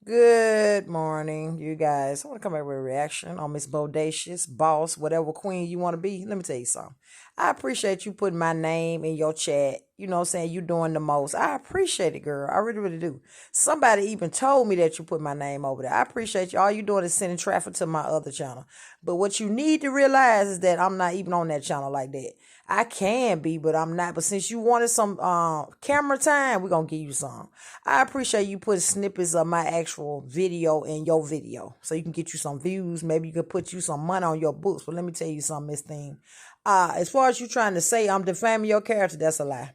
Good morning, you guys. I want to come back with a reaction on Miss Bodacious, boss, whatever queen you want to be. Let me tell you something. I appreciate you putting my name in your chat. You know what I'm saying? You doing the most. I appreciate it, girl. I really, really do. Somebody even told me that you put my name over there. I appreciate you. All you doing is sending traffic to my other channel. But what you need to realize is that I'm not even on that channel like that. I can be, but I'm not. But since you wanted some camera time, we're going to give you some. I appreciate you putting snippets of my actual video in your video so you can get you some views. Maybe you could put you some money on your books. But let me tell you something, Miss Thing. As far as you trying to say I'm defaming your character, that's a lie.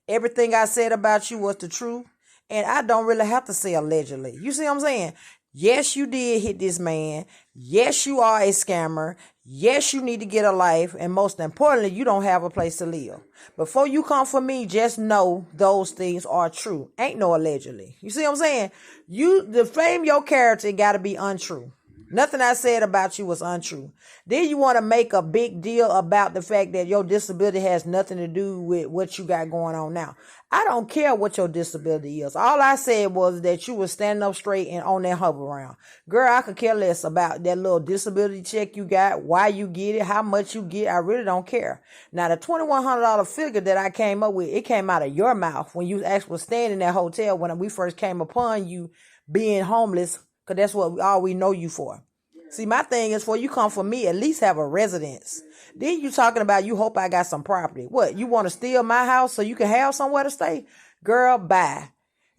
Everything I said about you was the truth. And I don't really have to say allegedly. You see what I'm saying? Yes, you did hit this man. Yes, you are a scammer. Yes, you need to get a life. And most importantly, you don't have a place to live. Before you come for me, just know those things are true. Ain't no allegedly. You see what I'm saying? You defame your character, it got to be untrue. Nothing I said about you was untrue. Then you want to make a big deal about the fact that your disability has nothing to do with what you got going on now. I don't care what your disability is. All I said was that you were standing up straight and on that hover round. Girl, I could care less about that little disability check you got, why you get it, how much you get. I really don't care. Now, the $2,100 figure that I came up with, it came out of your mouth when you actually was staying in that hotel when we first came upon you being homeless. Because that's what all we know you for. See, my thing is for you come for me, at least have a residence. Then you talking about you hope I got some property. What, you want to steal my house so you can have somewhere to stay? Girl, bye.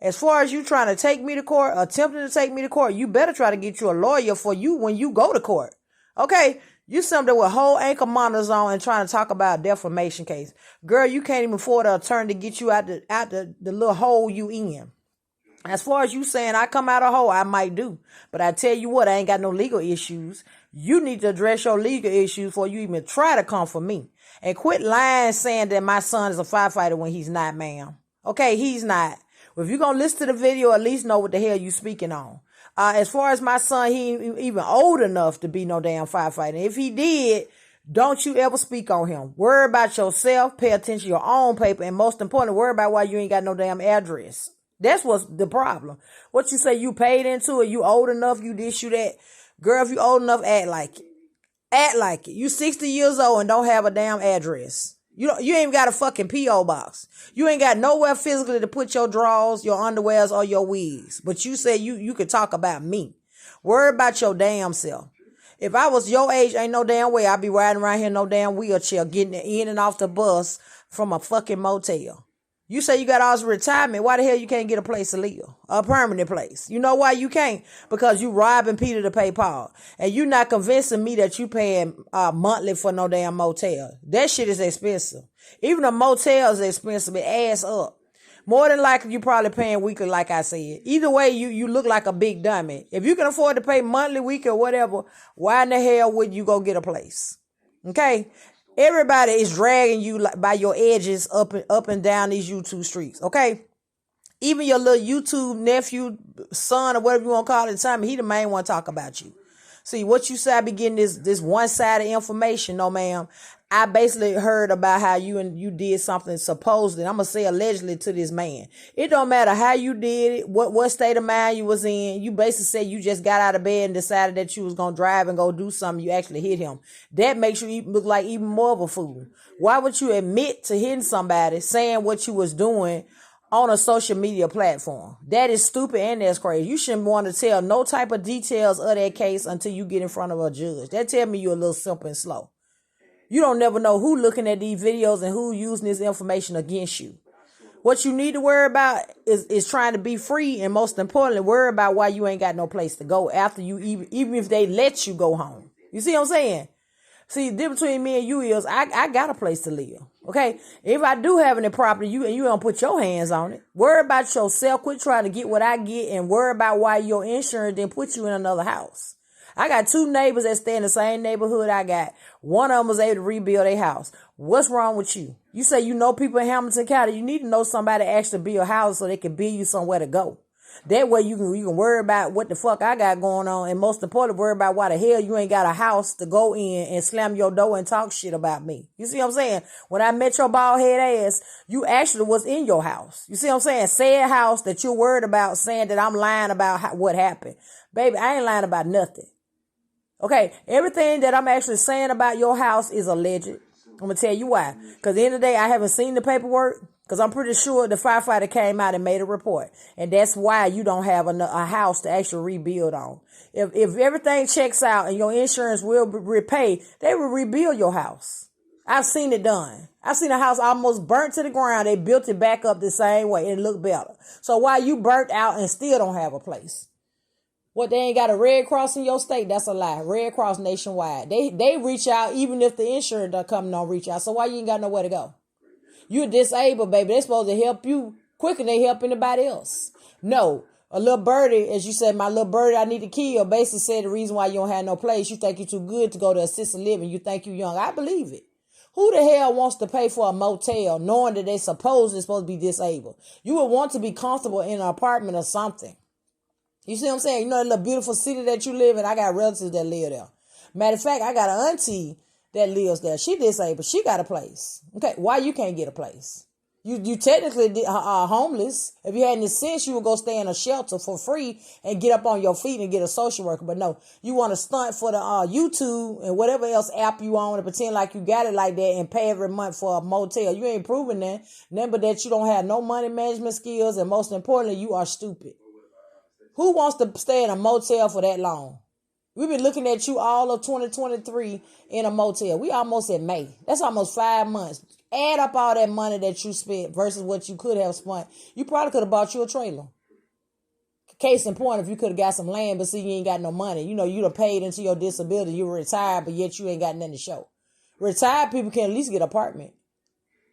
As far as you trying to take me to court, attempting to take me to court, you better try to get you a lawyer for you when you go to court. Okay? You something with whole ankle monitors on and trying to talk about a defamation case. Girl, you can't even afford an attorney to get you out the little hole you in. As far as you saying I come out a hole, I might do. But I tell you what, I ain't got no legal issues. You need to address your legal issues before you even try to come for me. And quit lying saying that my son is a firefighter when he's not, ma'am. Okay, he's not. Well, if you're going to listen to the video, at least know what the hell you speaking on. As far as my son, he ain't even old enough to be no damn firefighter. If he did, don't you ever speak on him. Worry about yourself, pay attention to your own paper, and most importantly, worry about why you ain't got no damn address. That's what's the problem. What you say you paid into it, you old enough, you this, you that. Girl, if you old enough, act like it. Act like it. You 60 years old and don't have a damn address. You ain't even got a fucking P.O. box. You ain't got nowhere physically to put your drawers, your underwears, or your wigs. But you say you could talk about me. Worry about your damn self. If I was your age, ain't no damn way I'd be riding around here in no damn wheelchair, getting in and off the bus from a fucking motel. You say you got all this retirement. Why the hell you can't get a place to live? A permanent place. You know why you can't? Because you robbing Peter to pay Paul. And you not convincing me that you paying monthly for no damn motel. That shit is expensive. Even a motel is expensive. It adds up. More than likely, you probably paying weekly, like I said. Either way, you look like a big dummy. If you can afford to pay monthly, weekly, or whatever, why in the hell would you go get a place? Okay? Everybody is dragging you by your edges up and down these YouTube streets, okay? Even your little YouTube nephew, son, or whatever you want to call it, time he the main one talk about you. See, what you say, I be getting this one-sided information. No, ma'am. I basically heard about how you did something supposedly, I'm going to say allegedly, to this man. It don't matter how you did it, what state of mind you was in. You basically said you just got out of bed and decided that you was going to drive and go do something. You actually hit him. That makes you look like even more of a fool. Why would you admit to hitting somebody, saying what you was doing on a social media platform? That is stupid and that's crazy. You shouldn't want to tell no type of details of that case until you get in front of a judge. That tell me you're a little simple and slow. You don't never know who looking at these videos and who using this information against you. What you need to worry about is trying to be free, and most importantly, worry about why you ain't got no place to go after you, even if they let you go home. You see what I'm saying? See, the difference between me and you is I got a place to live. Okay? If I do have any property, you don't put your hands on it. Worry about yourself. Quit trying to get what I get and worry about why your insurance didn't put you in another house. I got two neighbors that stay in the same neighborhood I got. One of them was able to rebuild their house. What's wrong with you? You say you know people in Hamilton County. You need to know somebody to actually build houses so they can build you somewhere to go. That way you can worry about what the fuck I got going on, and most importantly, worry about why the hell you ain't got a house to go in and slam your door and talk shit about me. You see what I'm saying? When I met your bald head ass, you actually was in your house. You see what I'm saying? Said house that you're worried about, saying that I'm lying about what happened. Baby, I ain't lying about nothing. Okay, everything that I'm actually saying about your house is alleged. I'm going to tell you why. Because at the end of the day, I haven't seen the paperwork. Because I'm pretty sure the firefighter came out and made a report. And that's why you don't have a house to actually rebuild on. If everything checks out and your insurance will repay, they will rebuild your house. I've seen it done. I've seen a house almost burnt to the ground. They built it back up the same way and it looked better. So why you burnt out and still don't have a place? What, they ain't got a Red Cross in your state? That's a lie. Red Cross nationwide. They reach out even if the insurance company don't reach out. So why you ain't got nowhere to go? You're disabled, baby. They're supposed to help you quicker than they help anybody else. No. A little birdie, as you said, my little birdie I need to kill, basically said the reason why you don't have no place, you think you're too good to go to assisted living. You think you're young. I believe it. Who the hell wants to pay for a motel knowing that they supposed to be disabled? You would want to be comfortable in an apartment or something. You see what I'm saying? You know that little beautiful city that you live in? I got relatives that live there. Matter of fact, I got an auntie that lives there. She disabled. She got a place. Okay, why you can't get a place? You technically are homeless. If you had any sense, you would go stay in a shelter for free and get up on your feet and get a social worker. But no, you want to stunt for the YouTube and whatever else app you on and pretend like you got it like that and pay every month for a motel. You ain't proving that. Nothing but that you don't have no money management skills, and most importantly, you are stupid. Who wants to stay in a motel for that long? We've been looking at you all of 2023 in a motel. We almost in May. That's almost 5 months. Add up all that money that you spent versus what you could have spent. You probably could have bought you a trailer. Case in point, if you could have got some land, but see, you ain't got no money. You know, you'd have paid into your disability. You were retired, but yet you ain't got nothing to show. Retired people can at least get an apartment.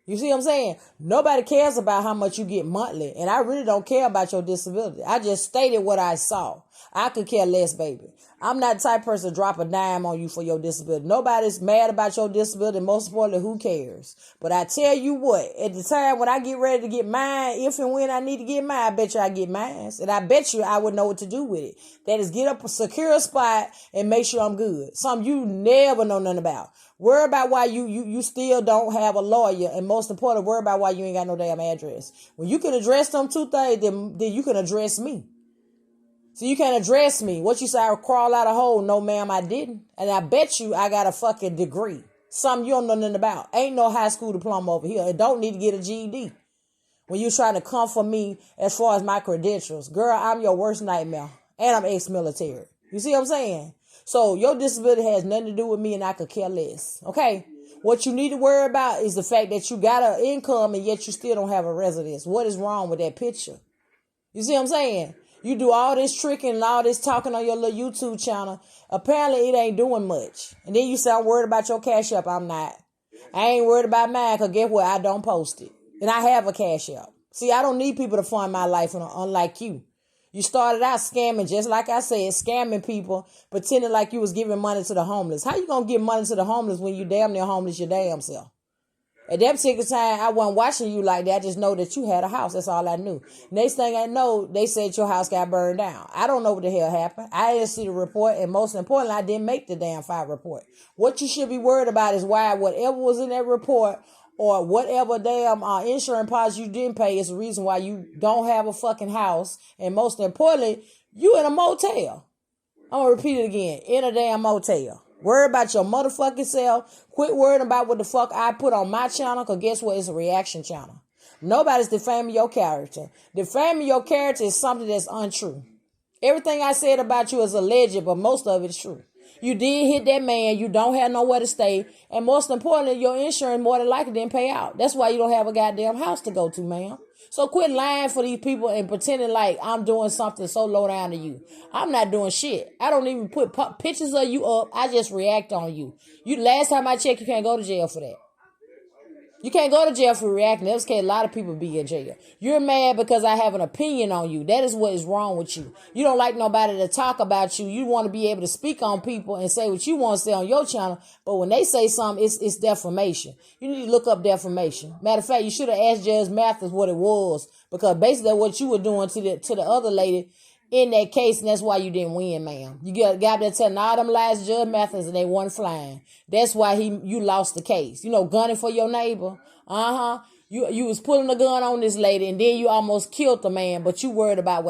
You see what I'm saying? Nobody cares about how much you get monthly. And I really don't care about your disability. I just stated what I saw. I could care less, baby. I'm not the type of person to drop a dime on you for your disability. Nobody's mad about your disability. Most importantly, who cares? But I tell you what, at the time when I get ready to get mine, if and when I need to get mine, I bet you I get mine. And I bet you I would know what to do with it. That is get up a secure spot and make sure I'm good. Something you never know nothing about. Worry about why you still don't have a lawyer. And most importantly, worry about why you ain't got no damn address. When you can address them two things, then you can address me. So you can't address me. What you say, I crawl out a hole? No, ma'am, I didn't. And I bet you I got a fucking degree. Something you don't know nothing about. Ain't no high school diploma over here. It don't need to get a GED. When you trying to come for me as far as my credentials. Girl, I'm your worst nightmare. And I'm ex-military. You see what I'm saying? So your disability has nothing to do with me and I could care less. Okay? What you need to worry about is the fact that you got an income and yet you still don't have a residence. What is wrong with that picture? You see what I'm saying? You do all this tricking and all this talking on your little YouTube channel. Apparently, it ain't doing much. And then you say, I'm worried about your Cash App. I'm not. I ain't worried about mine because guess what? I don't post it. And I have a Cash App. See, I don't need people to fund my life unlike you. You started out scamming, just like I said, scamming people, pretending like you was giving money to the homeless. How you going to give money to the homeless when you damn near homeless your damn self? At that particular time, I wasn't watching you like that. I just know that you had a house. That's all I knew. Next thing I know, they said your house got burned down. I don't know what the hell happened. I didn't see the report. And most importantly, I didn't make the damn fire report. What you should be worried about is why whatever was in that report or whatever damn insurance policy you didn't pay is the reason why you don't have a fucking house. And most importantly, you in a motel. I'm going to repeat it again. In a damn motel. Worry about your motherfucking self. Quit worrying about what the fuck I put on my channel, because guess what? It's a reaction channel. Nobody's defaming your character. Defaming your character is something that's untrue. Everything I said about you is alleged, but most of it is true. You did hit that man. You don't have nowhere to stay. And most importantly, your insurance more than likely didn't pay out. That's why you don't have a goddamn house to go to, ma'am. So quit lying for these people and pretending like I'm doing something so low down to you. I'm not doing shit. I don't even put pictures of you up. I just react on you. Last time I checked, you can't go to jail for that. You can't go to jail for reacting. In this case, a lot of people be in jail. You're mad because I have an opinion on you. That is what is wrong with you. You don't like nobody to talk about you. You want to be able to speak on people and say what you want to say on your channel. But when they say something, it's defamation. You need to look up defamation. Matter of fact, you should have asked Judge Mathis what it was, because basically what you were doing to the other lady in that case, and that's why you didn't win, ma'am. You got there telling all them lies to Judge Mathis and they weren't flying. That's why you lost the case. You know, gunning for your neighbor. You was pulling a gun on this lady and then you almost killed the man, but you worried about what